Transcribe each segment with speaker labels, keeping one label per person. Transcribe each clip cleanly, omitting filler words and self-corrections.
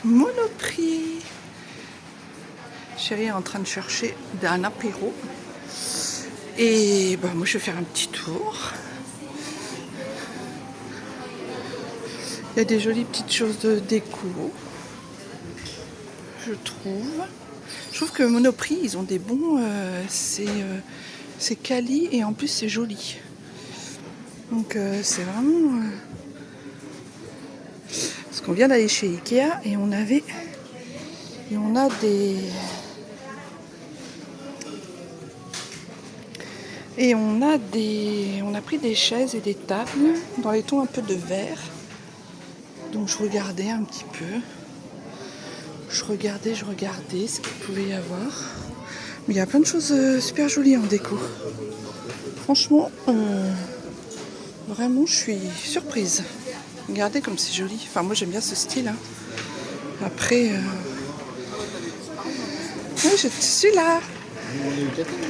Speaker 1: Monoprix. Chérie est en train de chercher un apéro. Et bah, moi, je vais faire un petit tour. Il y a des jolies petites choses de déco, je trouve. Je trouve que Monoprix, ils ont des bons... c'est quali et en plus, c'est joli. Donc, c'est vraiment... Parce qu'on vient d'aller chez Ikea et on avait... Et on a des... Et on a pris des chaises et des tables dans les tons un peu de vert. Donc je regardais un petit peu. Je regardais ce qu'il pouvait y avoir. Mais il y a plein de choses super jolies en déco. Franchement, vraiment je suis surprise. Regardez comme c'est joli. Enfin moi j'aime bien ce style. Hein. Après... Oui, je suis là.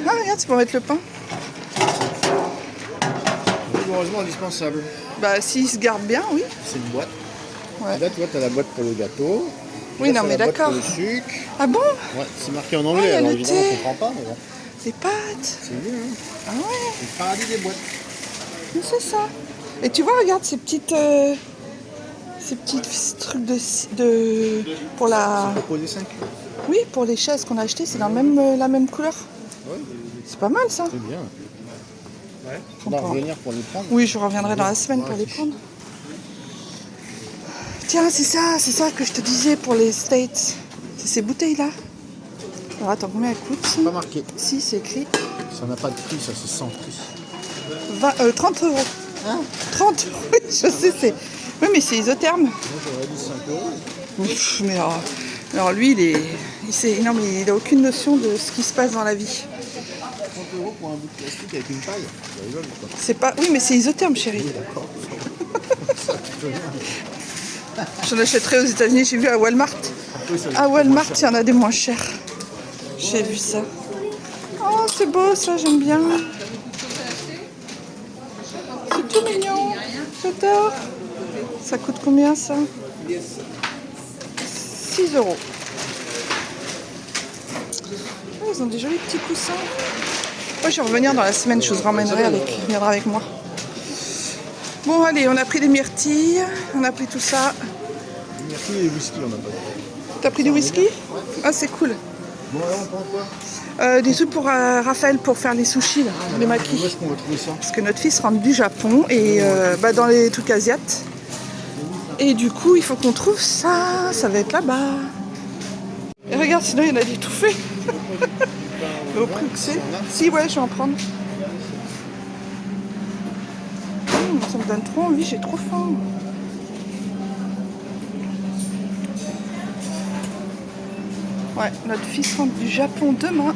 Speaker 1: Ah regarde, c'est pour mettre le pain.
Speaker 2: Heureusement indispensable.
Speaker 1: Bah s'il se garde bien, oui.
Speaker 2: C'est une boîte.
Speaker 1: Ouais.
Speaker 2: Là, tu vois, tu as la boîte pour le gâteau.
Speaker 1: Oui,
Speaker 2: là,
Speaker 1: non, mais
Speaker 2: la boîte
Speaker 1: d'accord.
Speaker 2: pour le sucre.
Speaker 1: Ah bon?
Speaker 2: Ouais, c'est marqué en anglais, alors évidemment, on comprend pas. Mais bon.
Speaker 1: Les pâtes.
Speaker 2: C'est mieux, hein.
Speaker 1: Ah ouais,
Speaker 2: C'est le paradis des boîtes.
Speaker 1: c'est ça. Et tu vois, regarde ces petits trucs de pour la.
Speaker 2: Proposé 5.
Speaker 1: Oui, pour les chaises qu'on a achetées, c'est dans la même couleur.
Speaker 2: Ouais,
Speaker 1: C'est pas mal ça.
Speaker 2: c'est bien. Ouais.
Speaker 1: On
Speaker 2: On va
Speaker 1: prend.
Speaker 2: revenir pour les prendre.
Speaker 1: Oui, je reviendrai dans la semaine pour les prendre. Tiens, c'est ça que je te disais pour les States. C'est ces bouteilles-là. Alors attends, combien elles coûtent?
Speaker 2: Pas marqué.
Speaker 1: Si, c'est écrit.
Speaker 2: Ça n'a pas de prix, ça c'est sans prix.
Speaker 1: 30 euros.
Speaker 2: Hein?
Speaker 1: 30 euros, oui, je sais, c'est... Oui, mais c'est isotherme.
Speaker 2: Moi j'aurais dit 5 euros.
Speaker 1: Mais alors lui, non, mais il a aucune notion de ce qui se passe dans la vie.
Speaker 2: 30 euros pour un bout de plastique avec une paille. Ça rigole ou quoi?
Speaker 1: C'est pas... Oui, mais c'est isotherme, chérie.
Speaker 2: Oui, d'accord. Ça, tu peux bien.
Speaker 1: J'en achèterai aux États-Unis, j'ai vu à Walmart.
Speaker 2: Oui, ça,
Speaker 1: À Walmart, il y en a des moins chers. J'ai vu ça. Oh, c'est beau ça, j'aime bien. C'est tout mignon. J'adore. Ça coûte combien ça? 6 euros. Oh, ils ont des jolis petits coussins. Moi, je vais revenir dans la semaine, je vous ramènerai il viendra avec moi. Bon, allez, on a pris des myrtilles, on a pris tout ça.
Speaker 2: Merci les whisky, on a pas.
Speaker 1: T'as pris du whisky? Ah, c'est cool.
Speaker 2: Bon, alors on prend quoi?
Speaker 1: Des trucs pour Raphaël pour faire les sushis, là, les
Speaker 2: Où
Speaker 1: maquis.
Speaker 2: est-ce qu'on va trouver ça?
Speaker 1: Parce que notre fils rentre du Japon et dans les trucs asiates. Et du coup, il faut qu'on trouve ça. Ça va être là-bas. Et regarde, sinon il y en a des tout faits. Au prix que c'est. Si, ouais, je vais en prendre. Ça me donne trop envie, j'ai trop faim. Ouais, notre fils rentre du Japon demain.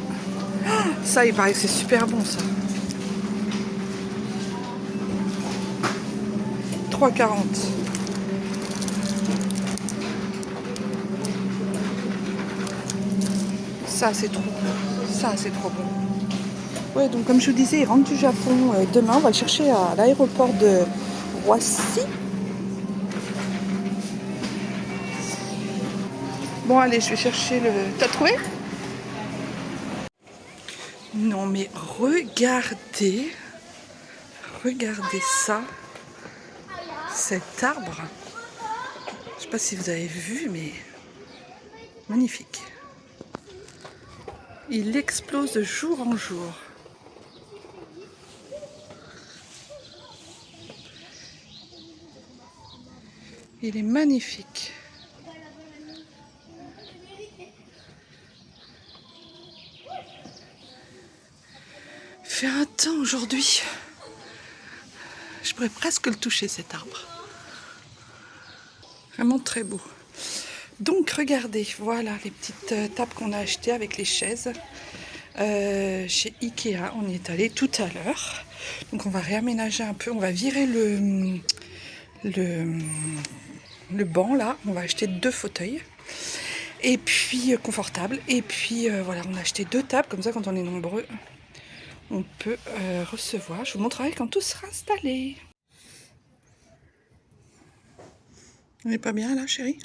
Speaker 1: Ça, il paraît que c'est super bon, ça. 3,40. Ça, c'est trop bon. Ça, c'est trop bon. Ouais, donc comme je vous disais, il rentre du Japon demain. On va le chercher à l'aéroport de Roissy. Bon, allez, je vais chercher le... T'as trouvé? Non, mais regardez. Regardez ça. Cet arbre. Je sais pas si vous avez vu, mais... Magnifique. Il explose de jour en jour. Il est magnifique. Il fait un temps aujourd'hui. Je pourrais presque le toucher, cet arbre. Vraiment très beau. Donc regardez, voilà les petites tables qu'on a achetées avec les chaises chez Ikea. On y est allé tout à l'heure. Donc on va réaménager un peu. On va virer le banc là. On va acheter 2 fauteuils. Et puis confortable. Et puis voilà, on a acheté 2 tables. Comme ça, quand on est nombreux, on peut recevoir. Je vous montrerai quand tout sera installé. On n'est pas bien là, chérie?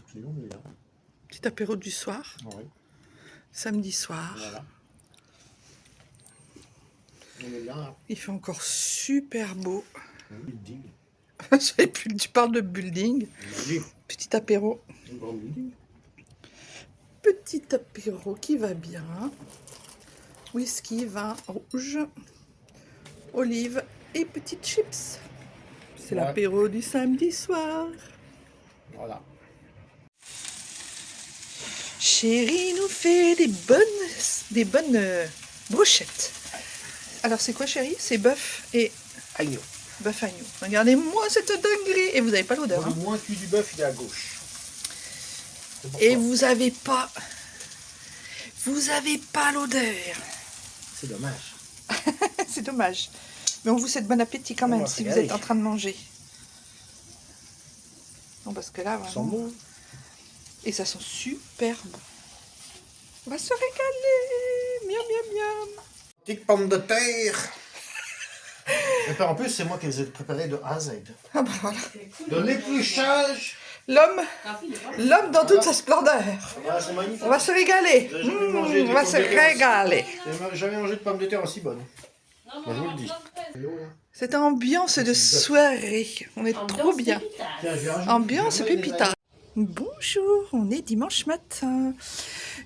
Speaker 1: Petit apéro du soir,
Speaker 2: Oui,
Speaker 1: samedi soir.
Speaker 2: voilà. On est là.
Speaker 1: Il fait encore super beau.
Speaker 2: Building.
Speaker 1: Tu parles de building.
Speaker 2: Oui,
Speaker 1: Petit apéro.
Speaker 2: un grand building.
Speaker 1: Petit apéro qui va bien. Whisky, vin rouge, olives et petites chips. C'est
Speaker 2: Ouais.
Speaker 1: l'apéro du samedi soir.
Speaker 2: Voilà.
Speaker 1: Chérie nous fait des bonnes brochettes. Alors c'est quoi chérie? C'est bœuf et
Speaker 2: Agneau.
Speaker 1: bœuf agneau. Regardez-moi cette dinguerie. Et vous n'avez pas l'odeur.
Speaker 2: Le
Speaker 1: Hein.
Speaker 2: moins cuit du bœuf, il est à gauche.
Speaker 1: Et vous avez pas l'odeur.
Speaker 2: C'est dommage.
Speaker 1: C'est dommage. Mais on vous souhaite bon appétit quand
Speaker 2: On
Speaker 1: même
Speaker 2: va
Speaker 1: si vous
Speaker 2: régaler.
Speaker 1: êtes en train de manger. Non, parce que là,
Speaker 2: Ça sent
Speaker 1: vraiment...
Speaker 2: bon.
Speaker 1: Et ça sent super bon. On va se régaler. Miam, miam, miam.
Speaker 2: Petite pomme de terre. Et puis en plus, c'est moi qui les ai préparées de A à Z.
Speaker 1: Ah bah voilà.
Speaker 2: De l'épluchage.
Speaker 1: L'homme dans toute sa splendeur.
Speaker 2: Ah, c'est magnifique.
Speaker 1: On va se régaler.
Speaker 2: J'ai jamais mangé des
Speaker 1: On va
Speaker 2: pommes
Speaker 1: se
Speaker 2: de terre.
Speaker 1: régaler.
Speaker 2: J'ai jamais mangé de pommes de terre aussi bonnes. Moi, je vous le dis.
Speaker 1: Cette ambiance de soirée. On est trop bien.
Speaker 2: Tiens, je vais rajouter-
Speaker 1: Ambiance
Speaker 2: je vais mettre
Speaker 1: pépita. Bonjour, on est dimanche matin.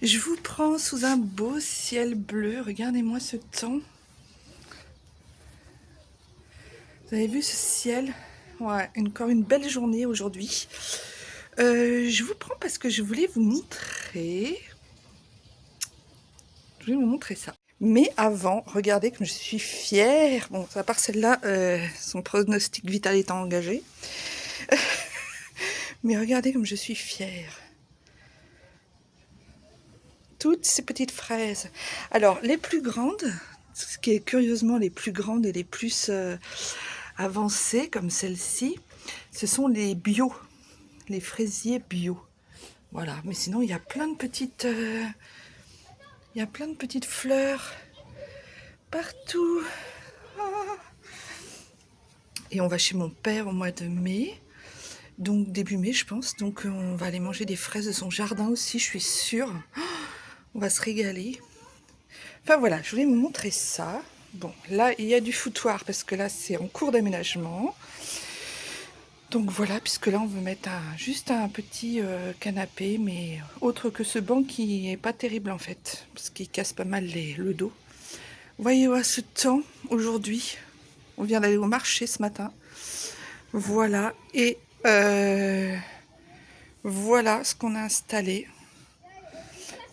Speaker 1: Je vous prends sous un beau ciel bleu. Regardez-moi ce temps. Vous avez vu ce ciel? Ouais, encore une belle journée aujourd'hui. Je vous prends parce que je voulais vous montrer... Je voulais vous montrer ça. Mais avant, regardez comme je suis fière. Bon, à part celle-là, son pronostic vital étant engagé. Mais regardez comme je suis fière. Toutes ces petites fraises. Alors, les plus grandes, ce qui est curieusement les plus grandes et les plus avancées, comme celle-ci, ce sont les bio, les fraisiers bio. Voilà, mais sinon, il y a plein de petites... il y a plein de petites fleurs partout. Ah. Et on va chez mon père au mois de mai. Donc début mai, je pense. Donc on va aller manger des fraises de son jardin aussi, je suis sûre. On va se régaler. Enfin voilà, je voulais vous montrer ça. Bon, là, il y a du foutoir parce que là, c'est en cours d'aménagement. Donc voilà, puisque là, on veut mettre juste un petit canapé, mais autre que ce banc qui est pas terrible en fait, parce qu'il casse pas mal le dos. Vous voyez à ce temps, aujourd'hui, on vient d'aller au marché ce matin. Voilà, et voilà ce qu'on a installé.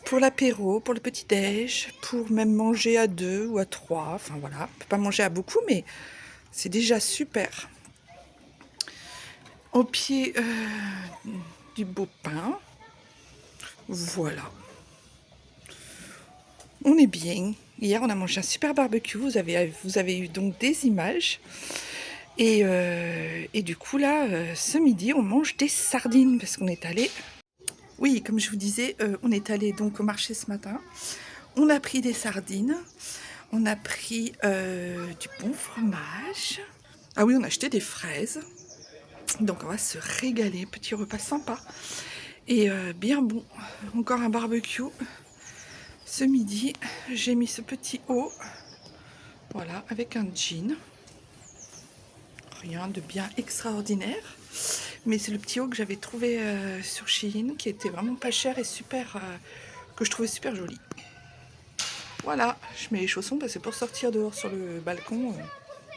Speaker 1: Pour l'apéro, pour le petit-déj, pour même manger à 2 ou à 3. Enfin voilà, on peut pas manger à beaucoup, mais c'est déjà super. Au pied du beau pin. Voilà. On est bien. Hier, on a mangé un super barbecue. Vous avez eu donc des images. Et du coup, là, ce midi, on mange des sardines parce qu'on est allé... Oui, comme je vous disais, on est allé donc au marché ce matin. On a pris des sardines. On a pris du bon fromage. Ah oui, on a acheté des fraises. Donc on va se régaler. Petit repas sympa. Et bien bon. Encore un barbecue. Ce midi, j'ai mis ce petit haut. Voilà, avec un jean. Rien de bien extraordinaire. Mais c'est le petit haut que j'avais trouvé sur Shein, qui était vraiment pas cher et super, que je trouvais super joli. Voilà, je mets les chaussons parce que pour sortir dehors sur le balcon,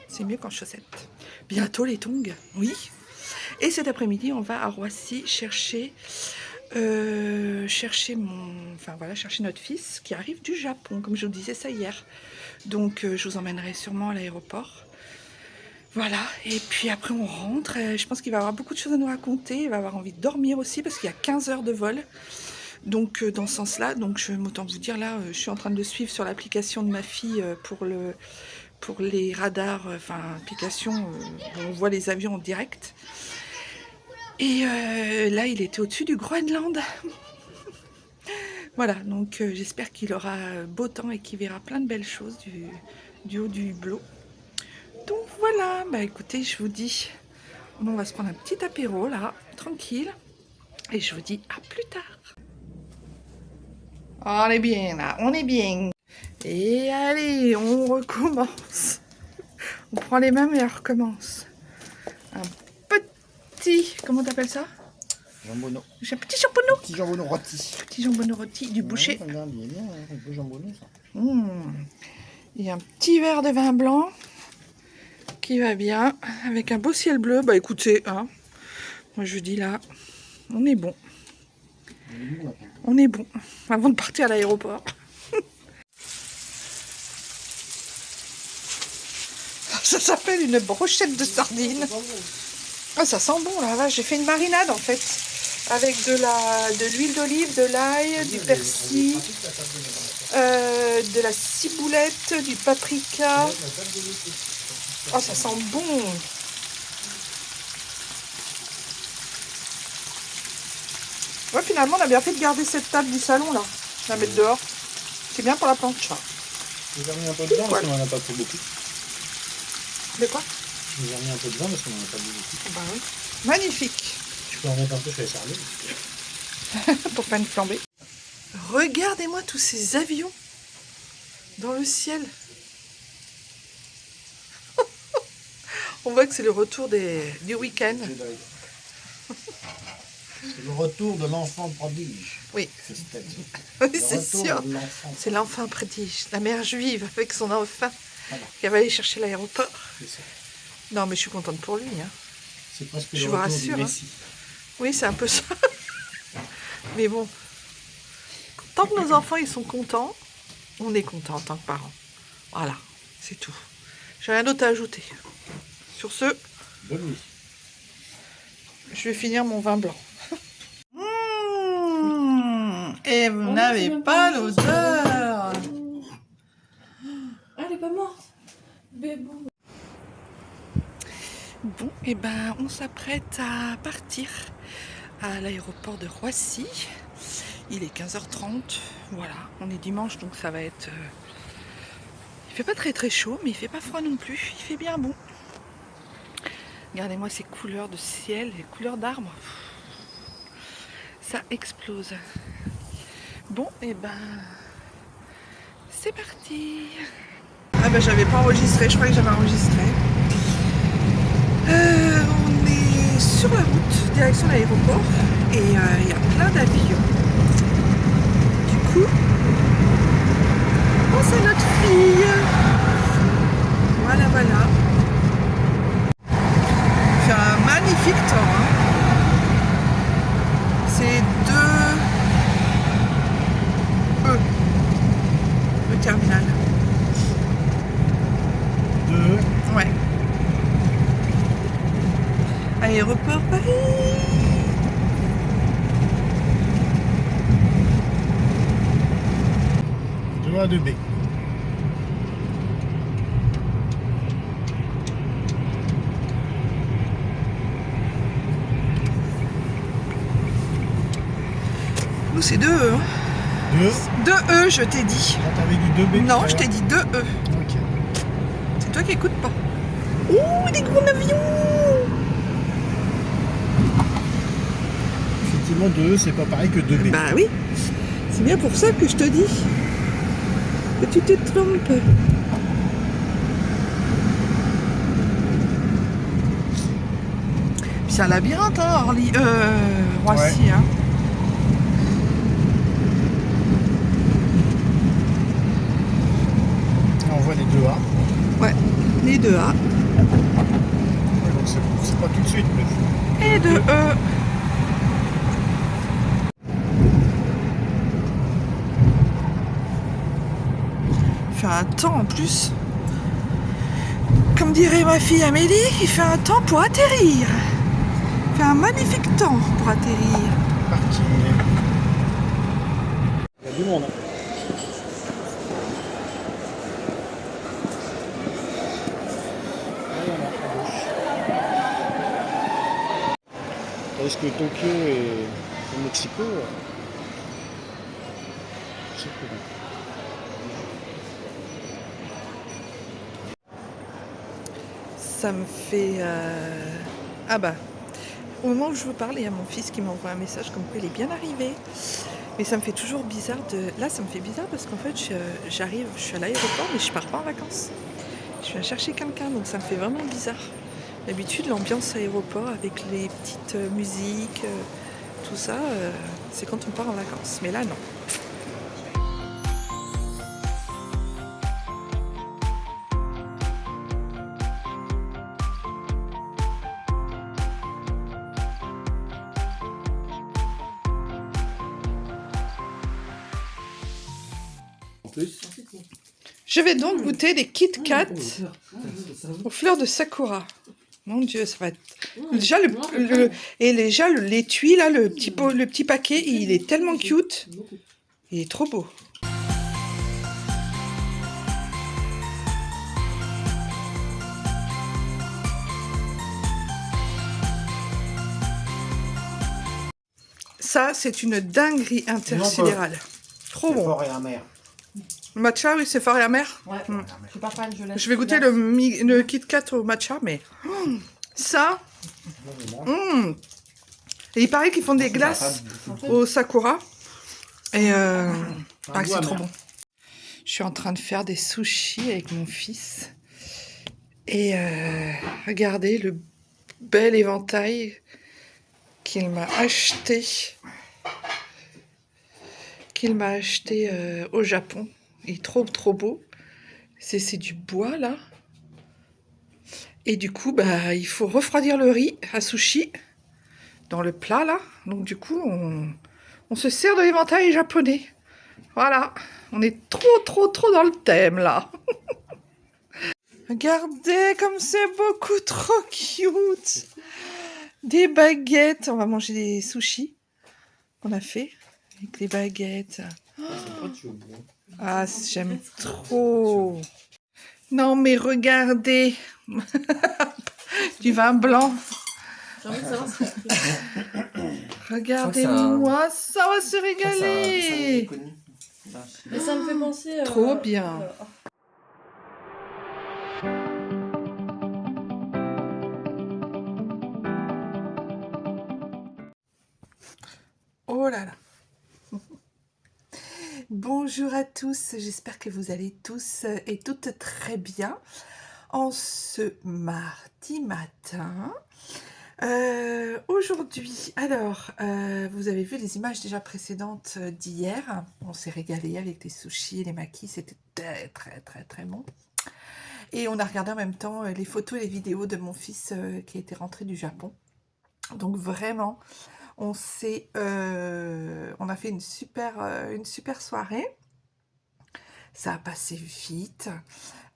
Speaker 1: c'est mieux qu'en chaussettes. Bientôt les tongs, oui. Et cet après-midi, on va à Roissy chercher, chercher notre fils qui arrive du Japon, comme je vous disais ça hier. Donc je vous emmènerai sûrement à l'aéroport. Voilà, et puis après on rentre, je pense qu'il va avoir beaucoup de choses à nous raconter, il va avoir envie de dormir aussi parce qu'il y a 15 heures de vol. Donc dans ce sens-là, donc autant vous dire là, je suis en train de le suivre sur l'application de ma fille pour les radars, enfin application où on voit les avions en direct. Et là il était au-dessus du Groenland. Voilà, donc j'espère qu'il aura beau temps et qu'il verra plein de belles choses du haut du hublot. Donc voilà, bah écoutez, je vous dis, on va se prendre un petit apéro là, tranquille, et je vous dis à plus tard. On est bien là, on est bien. Et allez, on recommence. On prend les mêmes et on recommence. Un petit, comment t'appelles ça?
Speaker 2: Jambonneau.
Speaker 1: J'ai un petit jambonneau.
Speaker 2: Petit jambonneau rôti.
Speaker 1: Petit jambonneau rôti du boucher.
Speaker 2: Ouais, regarde, il est bien, un peu jambonneau ça.
Speaker 1: Et un petit verre de vin blanc qui va bien avec un beau ciel bleu. Bah écoutez, hein, moi je dis là, on est bon. On est bon avant de partir à l'aéroport. Ça s'appelle une brochette de sardines. Ah, ça sent bon la vache. J'ai fait une marinade en fait avec de l'huile d'olive, de l'ail, du persil, de la ciboulette, du paprika. Oh, ça sent bon. Ouais, finalement, on a bien fait de garder cette table du salon là. La mettre dehors. C'est bien pour la plancha.
Speaker 2: Vous avez mis un peu de vin parce qu'on n'en a pas pris beaucoup.
Speaker 1: De quoi?
Speaker 2: Vous avez mis un peu de vin parce qu'on n'en a pas beaucoup.
Speaker 1: Bah oui. Magnifique.
Speaker 2: Tu peux en mettre un peu sur les sardines.
Speaker 1: Pour faire une flambée. Regardez-moi tous ces avions dans le ciel. On voit que c'est le retour du week-end.
Speaker 2: C'est le retour de l'enfant prodige.
Speaker 1: Oui,
Speaker 2: C'est
Speaker 1: oui, c'est sûr. C'est l'enfant prodige, la mère juive avec son enfant qui va aller chercher l'aéroport. Non, mais je suis contente pour lui. Hein.
Speaker 2: C'est presque
Speaker 1: Je
Speaker 2: le
Speaker 1: vous
Speaker 2: retour
Speaker 1: rassure.
Speaker 2: du Messie.
Speaker 1: Oui, c'est un peu ça. Mais bon, tant que nos enfants ils sont contents, on est content en tant que parents. Voilà, c'est tout. J'ai rien d'autre à ajouter. Sur ce,
Speaker 2: Bonne nuit.
Speaker 1: je vais finir mon vin blanc. Et vous n'avez pas l'odeur.
Speaker 3: Ah, elle est pas morte. Mais bon.
Speaker 1: Bon, et ben on s'apprête à partir à l'aéroport de Roissy. Il est 15h30. Voilà, on est dimanche donc ça va être... Il fait pas très très chaud mais il fait pas froid non plus. Il fait bien bon. Regardez-moi ces couleurs de ciel, les couleurs d'arbres. Ça explose. Bon, et ben c'est parti. Ah ben j'avais pas enregistré, je crois que j'avais enregistré. On est sur la route, direction l'aéroport, et il y a plein d'avions. Du coup, on c'est notre fille. Voilà, voilà. Il fait un magnifique temps. Hein. C'est 2E, le terminal.
Speaker 2: 2.
Speaker 1: Ouais. Aéroport Paris.
Speaker 2: 2A, 2B.
Speaker 1: Nous c'est 2E.
Speaker 2: 2.
Speaker 1: 2E, je t'ai dit.
Speaker 2: Ah, t'avais dit 2B.
Speaker 1: Non, je t'ai dit 2E.
Speaker 2: Ok.
Speaker 1: C'est toi qui écoutes pas. Oh, des gros avions.
Speaker 2: Effectivement, 2E, c'est pas pareil que 2B.
Speaker 1: Bah oui. C'est bien pour ça que je te dis que tu te trompes. Puis c'est un labyrinthe, hein, Roissy.
Speaker 2: Ouais.
Speaker 1: Hein.
Speaker 2: On voit les 2A.
Speaker 1: Ouais, les 2A
Speaker 2: Ouais, donc c'est pas tout de suite. Mais...
Speaker 1: et 2E. Il fait un temps en plus. Comme dirait ma fille Amélie, il fait un temps pour atterrir. Il fait un magnifique temps pour atterrir.
Speaker 2: Parking. Il y a du monde. Hein. Est-ce que Tokyo et le Mexico, c'est cool.
Speaker 1: Ça me fait... Ah bah, au moment où je vous parle, il y a mon fils qui m'envoie un message comme quoi il est bien arrivé. Mais ça me fait toujours bizarre de... Là, ça me fait bizarre parce qu'en fait, j'arrive, je suis à l'aéroport, mais je pars pas en vacances. Je viens chercher quelqu'un, donc ça me fait vraiment bizarre. D'habitude, l'ambiance aéroport avec les petites musiques, tout ça, c'est quand on part en vacances. Mais là, non. Je vais donc goûter des Kit Kat aux fleurs de sakura. Mon Dieu, ça va être... Déjà, l'étui, là, le petit paquet, il est tellement cute. Il est trop beau. Ça, c'est une dinguerie intersidérale. Trop bon.
Speaker 2: Fort et amer.
Speaker 1: Le matcha, oui, c'est fort et amer.
Speaker 3: Ouais, je suis pas fan, je laisse.
Speaker 1: Je vais goûter le Kit Kat au matcha, mais... ça... Et il paraît qu'ils font des glaces au sakura. Et c'est trop bon. Je suis en train de faire des sushis avec mon fils. Et regardez le bel éventail qu'il m'a acheté. Au Japon. Il est trop beau. C'est du bois là. Et du coup, bah, il faut refroidir le riz à sushi dans le plat là. Donc du coup, on se sert de l'éventail japonais. Voilà, on est trop dans le thème là. Regardez comme c'est beaucoup trop cute. Des baguettes. On va manger des sushis qu'on a fait avec des baguettes. Ah, j'aime trop. Non mais regardez. Du vin blanc.
Speaker 3: J'ai envie de savoir ce que c'est.
Speaker 1: Regardez-moi, ça va se régaler.
Speaker 3: Mais ça me fait penser...
Speaker 1: Trop bien. Oh là là. Bonjour à tous, j'espère que vous allez tous et toutes très bien en ce mardi matin. Aujourd'hui, alors, vous avez vu les images déjà précédentes d'hier. On s'est régalé avec les sushis et les makis, c'était très bon. Et on a regardé en même temps les photos et les vidéos de mon fils qui était rentré du Japon. Donc vraiment, on a fait une super soirée. Ça a passé vite.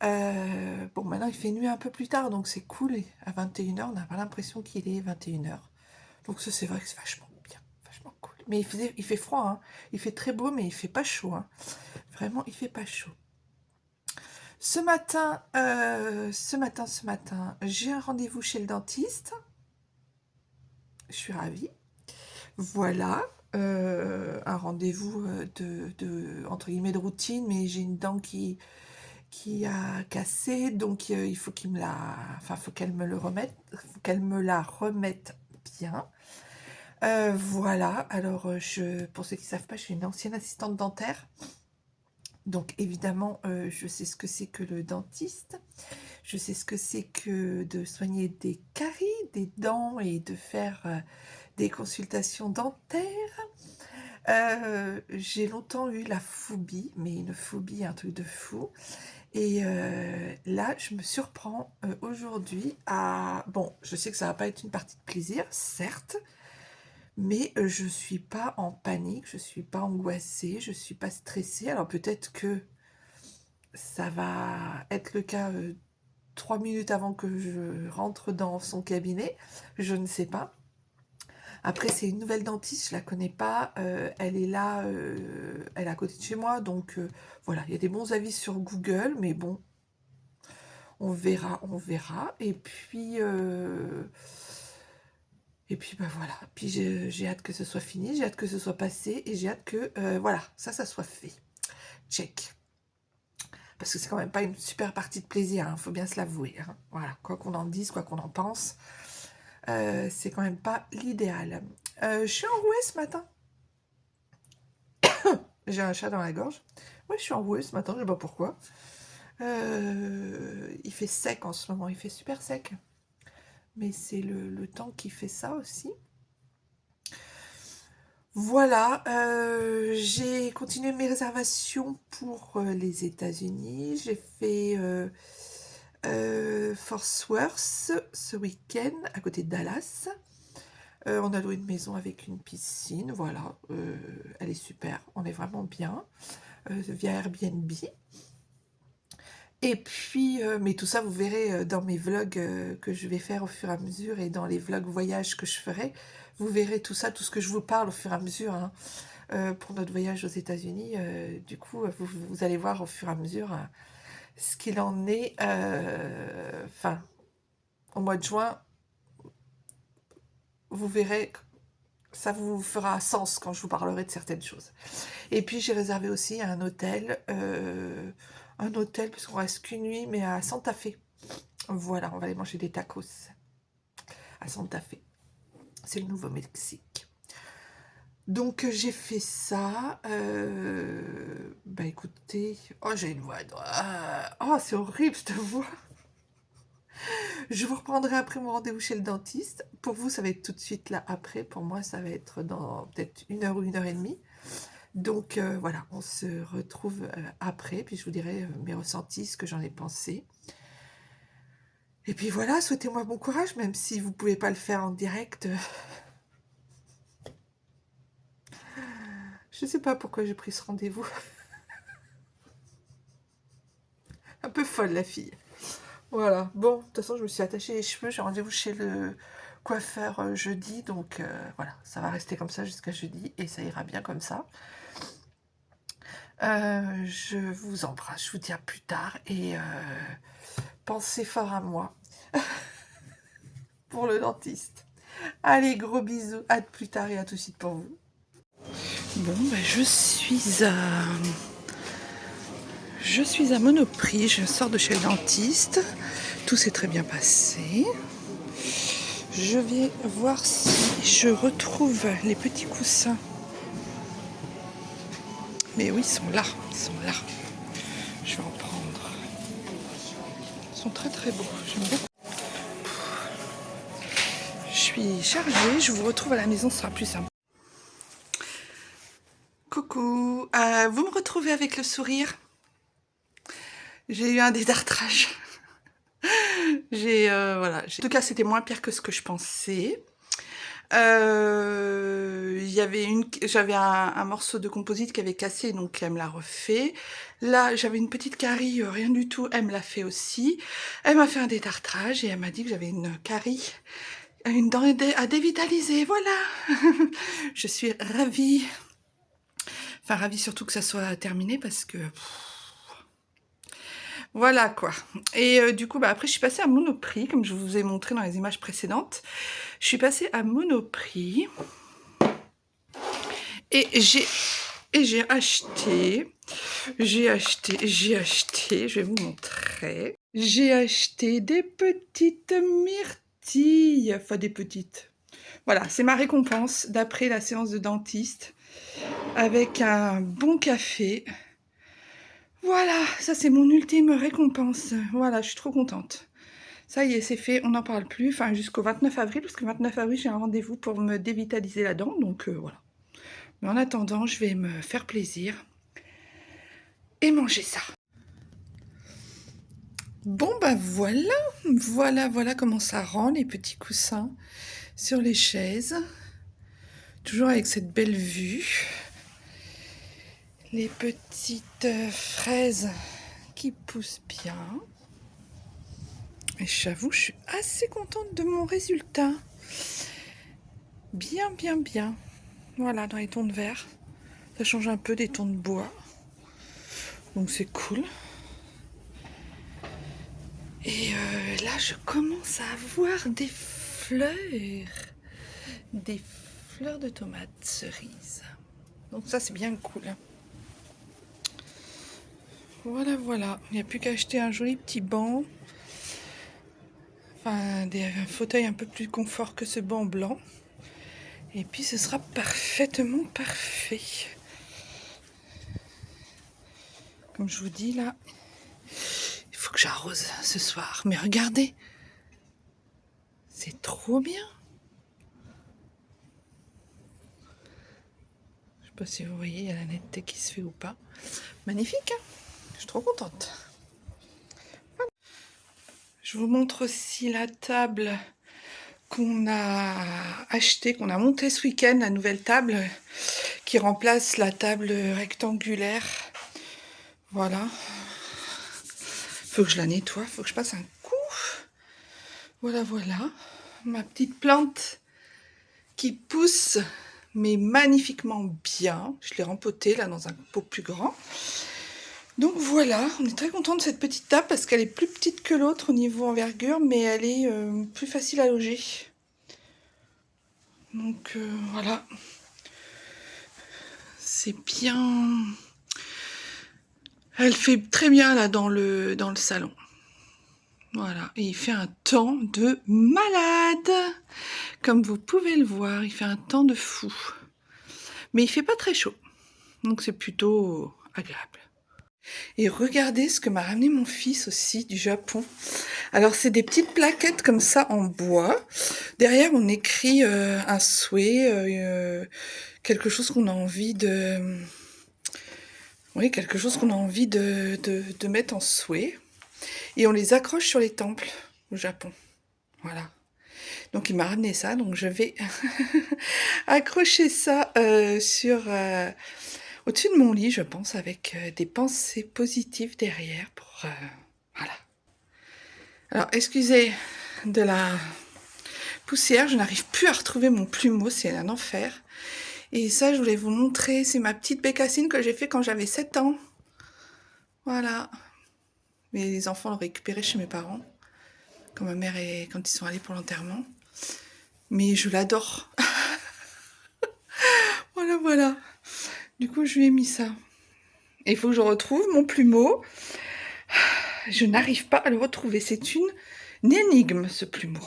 Speaker 1: Bon, maintenant il fait nuit un peu plus tard, donc c'est cool. Et à 21h, on n'a pas l'impression qu'il est 21h. Donc ça, c'est vrai que c'est vachement bien, vachement cool. Mais il fait froid, hein. Il fait très beau, mais il fait pas chaud. Hein. Vraiment, il fait pas chaud. Ce matin, j'ai un rendez-vous chez le dentiste. Je suis ravie. Voilà, un rendez-vous entre guillemets de routine, mais j'ai une dent qui a cassé, donc il faut qu'il me la... Enfin, faut qu'elle me le remette, faut qu'elle me la remette bien. Voilà, alors pour ceux qui ne savent pas, je suis une ancienne assistante dentaire. Donc évidemment, je sais ce que c'est que le dentiste. Je sais ce que c'est que de soigner des caries, des dents et de faire des consultations dentaires. J'ai longtemps eu la phobie, mais une phobie, un truc de fou. Et là, je me surprends aujourd'hui à... Bon, je sais que ça va pas être une partie de plaisir, certes, mais je ne suis pas en panique, je ne suis pas angoissée, je ne suis pas stressée. Alors peut-être que ça va être le cas 3 minutes avant que je rentre dans son cabinet, je ne sais pas. Après, c'est une nouvelle dentiste, je la connais pas, elle est là, elle est à côté de chez moi, donc voilà, il y a des bons avis sur Google, mais bon, on verra. Et puis bah voilà, puis j'ai hâte que ce soit fini, j'ai hâte que ce soit passé, et j'ai hâte que, voilà, ça soit fait. Check. Parce que c'est quand même pas une super partie de plaisir, hein, faut bien se l'avouer. Hein. Voilà, quoi qu'on en dise, quoi qu'on en pense. c'est quand même pas l'idéal. Je suis enrouée ce matin. J'ai un chat dans la gorge. Ouais, je suis enrouée ce matin, je sais pas pourquoi. Il fait sec en ce moment, il fait super sec. Mais c'est le temps qui fait ça aussi. Voilà, j'ai continué mes réservations pour les États-Unis. J'ai fait Fort Worth ce week-end à côté de Dallas. On a loué une maison avec une piscine, voilà, elle est super, on est vraiment bien, via Airbnb. Et puis, mais tout ça, vous verrez dans mes vlogs que je vais faire au fur et à mesure et dans les vlogs voyages que je ferai. Vous verrez tout ça, tout ce que je vous parle au fur et à mesure hein, pour notre voyage aux États-Unis. Du coup, vous allez voir au fur et à mesure ce qu'il en est. Enfin, au mois de juin, vous verrez, ça vous fera sens quand je vous parlerai de certaines choses. Et puis, j'ai réservé aussi un hôtel puisqu'on reste qu'une nuit, mais à Santa Fe. Voilà, on va aller manger des tacos à Santa Fe. C'est le Nouveau-Mexique. Donc, j'ai fait ça. Bah, écoutez... Oh, j'ai une voix... Oh, c'est horrible, cette voix. Je vous reprendrai après mon rendez-vous chez le dentiste. Pour vous, ça va être tout de suite là après. Pour moi, ça va être dans peut-être 1 heure ou 1 heure et demie. Donc, voilà, on se retrouve après. Puis, je vous dirai mes ressentis, ce que j'en ai pensé. Et puis voilà, souhaitez-moi bon courage, même si vous ne pouvez pas le faire en direct. Je ne sais pas pourquoi j'ai pris ce rendez-vous. Un peu folle, la fille. Voilà. Bon, de toute façon, je me suis attachée les cheveux. J'ai rendez-vous chez le coiffeur jeudi. Donc, voilà, ça va rester comme ça jusqu'à jeudi. Et ça ira bien comme ça. Je vous embrasse. Je vous dis à plus tard. Et pensez fort à moi. Pour le dentiste. Allez, gros bisous. À plus tard et à tout de suite pour vous. Bon, ben, je suis à Monoprix, je sors de chez le dentiste, tout s'est très bien passé. Je vais voir si je retrouve les petits coussins. Mais oui, ils sont là, Je vais en prendre. Ils sont très très beaux, j'aime beaucoup. Je suis chargée, je vous retrouve à la maison, ce sera plus simple. Coucou, vous me retrouvez avec le sourire? J'ai eu un dédartrage. Voilà. En tout cas, c'était moins pire que ce que je pensais. J'avais un morceau de composite qui avait cassé, donc elle me l'a refait. Là, j'avais une petite carie, rien du tout, elle me l'a fait aussi. Elle m'a fait un détartrage et elle m'a dit que j'avais une carie, une dent à dévitaliser, voilà. Je suis ravie. Enfin, ravie surtout que ça soit terminé parce que... Voilà quoi. Et du coup, bah, après, je suis passée à Monoprix, comme je vous ai montré dans les images précédentes. Je suis passée à Monoprix et j'ai acheté, je vais vous montrer. J'ai acheté des petites myrtilles, enfin des petites. Voilà, c'est ma récompense d'après la séance de dentiste avec un bon café. Voilà, ça c'est mon ultime récompense. Voilà, je suis trop contente. Ça y est, c'est fait, on n'en parle plus, enfin jusqu'au 29 avril, parce que le 29 avril, j'ai un rendez-vous pour me dévitaliser la dent, donc voilà. Mais en attendant, je vais me faire plaisir et manger ça. Bon, bah voilà comment ça rend, les petits coussins sur les chaises. Toujours avec cette belle vue. Les petites fraises qui poussent bien. Et j'avoue, je suis assez contente de mon résultat. Bien. Voilà, dans les tons de vert. Ça change un peu des tons de bois. Donc c'est cool. Et là, je commence à avoir des fleurs. Des fleurs de tomates cerises. Donc ça, c'est bien cool. Voilà. Il n'y a plus qu'à acheter un joli petit banc. Enfin, un fauteuil un peu plus confort que ce banc blanc. Et puis ce sera parfaitement parfait. Comme je vous dis là, il faut que j'arrose ce soir. Mais regardez, c'est trop bien. Je sais pas si vous voyez, il y a la netteté qui se fait ou pas. Magnifique, hein? Je suis trop contente. Je vous montre aussi la table qu'on a achetée, qu'on a montée ce week-end, la nouvelle table qui remplace la table rectangulaire. Voilà. Faut que je la nettoie, faut que je passe un coup. Voilà, voilà. Ma petite plante qui pousse, mais magnifiquement bien. Je l'ai rempotée là dans un pot plus grand. Donc voilà, on est très content de cette petite table parce qu'elle est plus petite que l'autre au niveau envergure, mais elle est plus facile à loger. Donc voilà, c'est bien. Elle fait très bien là dans le salon. Voilà, et il fait un temps de malade. Comme vous pouvez le voir, il fait un temps de fou. Mais il fait pas très chaud, donc c'est plutôt agréable. Et regardez ce que m'a ramené mon fils aussi du Japon. Alors c'est des petites plaquettes comme ça en bois. Derrière on écrit un souhait, quelque chose qu'on a envie de... Oui, quelque chose qu'on a envie de mettre en souhait. Et on les accroche sur les temples au Japon. Voilà. Donc il m'a ramené ça, donc je vais accrocher ça au-dessus de mon lit, je pense, avec des pensées positives derrière pour voilà. Alors excusez de la poussière, je n'arrive plus à retrouver mon plumeau, c'est un enfer. Et ça, je voulais vous montrer, c'est ma petite bécassine que j'ai fait quand j'avais 7 ans. Voilà. Mais les enfants l'ont récupéré chez mes parents, quand ils sont allés pour l'enterrement. Mais je l'adore. Voilà, voilà. Du coup, je lui ai mis ça. Et il faut que je retrouve mon plumeau. Je n'arrive pas à le retrouver. C'est une énigme, ce plumeau.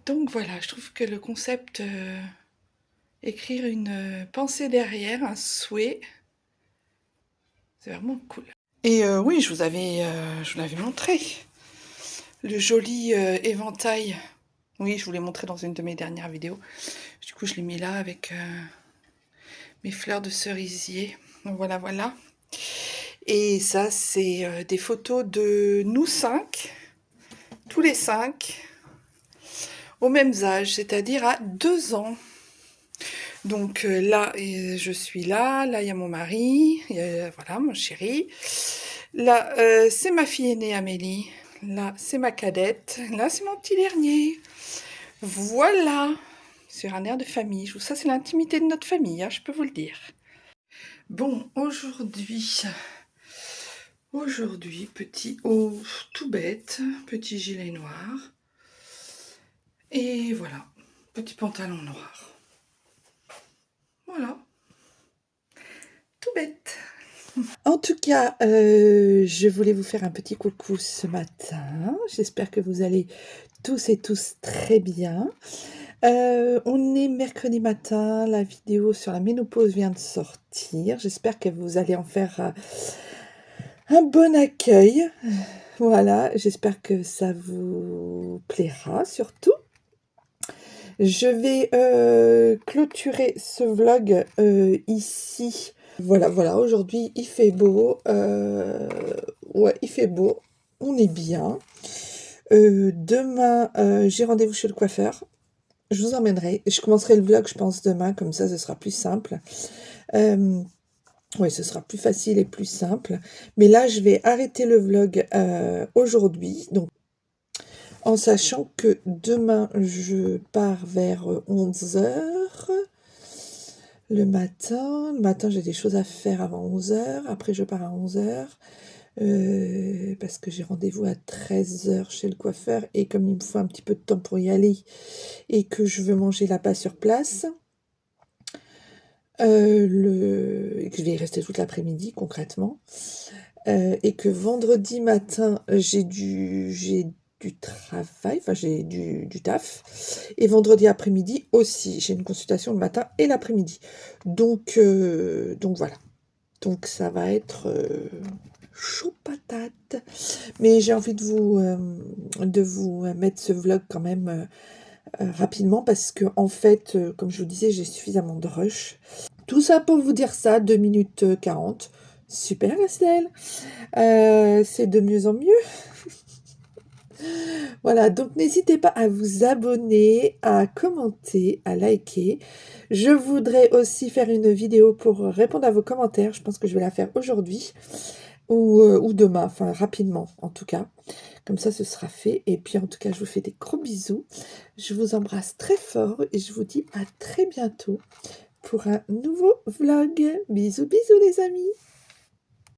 Speaker 1: Donc voilà, je trouve que le concept, écrire une pensée derrière, un souhait, c'est vraiment cool. Et oui, je vous l'avais montré. Le joli éventail. Oui, je vous l'ai montré dans une de mes dernières vidéos. Du coup, je l'ai mis là avec mes fleurs de cerisier. Donc voilà, voilà. Et ça, c'est des photos de nous 5, tous les 5, aux mêmes âges, c'est-à-dire à 2 ans. Donc là, je suis là, là il y a mon mari, voilà, mon chéri. Là, c'est ma fille aînée Amélie. Là, c'est ma cadette. Là, c'est mon petit dernier. Voilà, sur un air de famille. Ça, c'est l'intimité de notre famille, hein, je peux vous le dire. Bon, aujourd'hui, petit haut tout bête, petit gilet noir. Et voilà, petit pantalon noir. Voilà, tout bête. En tout cas, je voulais vous faire un petit coucou ce matin. J'espère que vous allez tous et tous très bien. On est mercredi matin, la vidéo sur la ménopause vient de sortir. J'espère que vous allez en faire un bon accueil. Voilà, j'espère que ça vous plaira surtout. Je vais clôturer ce vlog ici. Voilà, voilà, aujourd'hui il fait beau. Ouais, il fait beau. On est bien. Demain, j'ai rendez-vous chez le coiffeur. Je vous emmènerai. Je commencerai le vlog, je pense, demain. Comme ça, ce sera plus simple. Oui, ce sera plus facile et plus simple. Mais là, je vais arrêter le vlog aujourd'hui. Donc, en sachant que demain, je pars vers 11h. Le matin, j'ai des choses à faire avant 11h. Après, je pars à 11h. Parce que j'ai rendez-vous à 13h chez le coiffeur. Et comme il me faut un petit peu de temps pour y aller et que je veux manger là-bas sur place, et que je vais y rester toute l'après-midi concrètement. Et que vendredi matin, j'ai
Speaker 4: du travail, enfin j'ai du taf. Et vendredi après-midi aussi, j'ai une consultation le matin et l'après-midi. Donc voilà. Donc ça va être chaud patate. Mais j'ai envie de vous mettre ce vlog quand même rapidement parce que en fait, comme je vous disais, j'ai suffisamment de rush. Tout ça pour vous dire ça, 2 minutes 40. Super Estelle, c'est de mieux en mieux. Voilà, donc n'hésitez pas à vous abonner, à commenter, à liker. Je voudrais aussi faire une vidéo pour répondre à vos commentaires. Je pense que je vais la faire aujourd'hui ou demain, enfin rapidement en tout cas. Comme ça, ce sera fait. Et puis en tout cas, je vous fais des gros bisous. Je vous embrasse très fort et je vous dis à très bientôt pour un nouveau vlog. Bisous, bisous les amis.